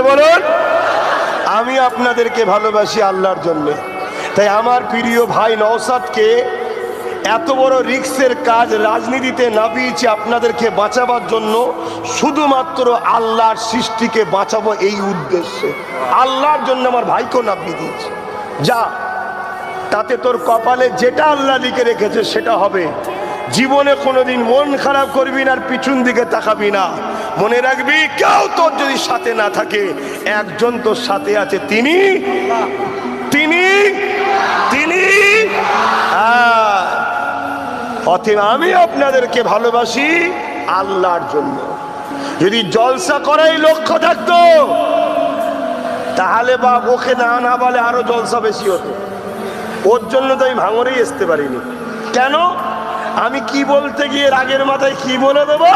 বলুন, আমি আপনাদেরকে ভালোবাসি আল্লাহর জন্য। তাই আমার প্রিয় ভাই নওশাদকে এত বড় রিস্কের কাজ রাজনীতিতে নামিয়েছি আপনাদেরকে বাঁচাবার জন্য, শুধুমাত্র আল্লাহর সৃষ্টিকে বাঁচাবো এই উদ্দেশ্যে। আল্লাহর জন্য আমার ভাইকেও নামিয়ে দিয়েছি। যা, তাতে তোর কপালে যেটা আল্লাহ লিখে রেখেছে সেটা হবে। জীবনে কোনোদিন মন খারাপ করবি না, আর পিছন দিকে তাকাবি না। মনে রাখবি, কেউ তোর যদি সাথে না থাকে, একজন তোর সাথে আছে, তিনি তিনি তিনি অতএব আমি আপনাদেরকে ভালোবাসি আল্লাহর জন্য। যদি জলসা করাই লক্ষ্য থাকতো, তাহলে বা ওকে না বলে আরো জলসা বেশি হতো। ওর জন্য তো আমি ভাঙরেই আসতে পারিনি। কেন? আমি কি বলতে গিয়ে রাগের মাথায় কি বলে দেবো,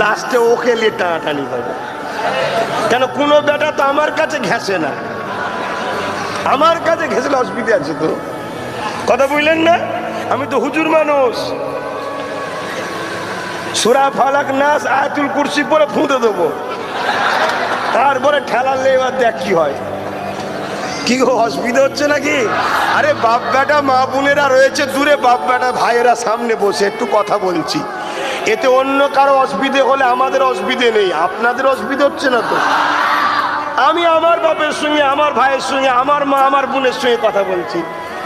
লাস্টে ওকে নিয়ে টানাটানি হবে। কেন? কোনো বেটা তো আমার কাছে ঘেঁষে না, আমার কাছে ঘেঁষলে অসুবিধা আছে তো। কথা বুঝলেন না? আমি তো হুজুর মানুষ, সূরা ফালাক নাস আয়াতুল কুরসি পরে ফুঁতে দেবো, তারপরে ঠেলালে এবার দেখ কি হয়। কি অসুবিধা হচ্ছে নাকি? আরে বাপ বেটা মা বোনেরা রয়েছে দূরে, বাপ বেটা ভাইয়েরা সামনে বসে একটু কথা বলছি, এতে অন্য কারো অসুবিধে হলে আমাদের অসুবিধে নেই। আপনাদের অসুবিধা হচ্ছে না তো? আমি আমার বাপের সঙ্গে, আমার ভাইয়ের সঙ্গে, আমার মা আমার বোনের সঙ্গে কথা বলছি,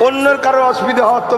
অন্যের কারো অসুবিধা হওয়ার তো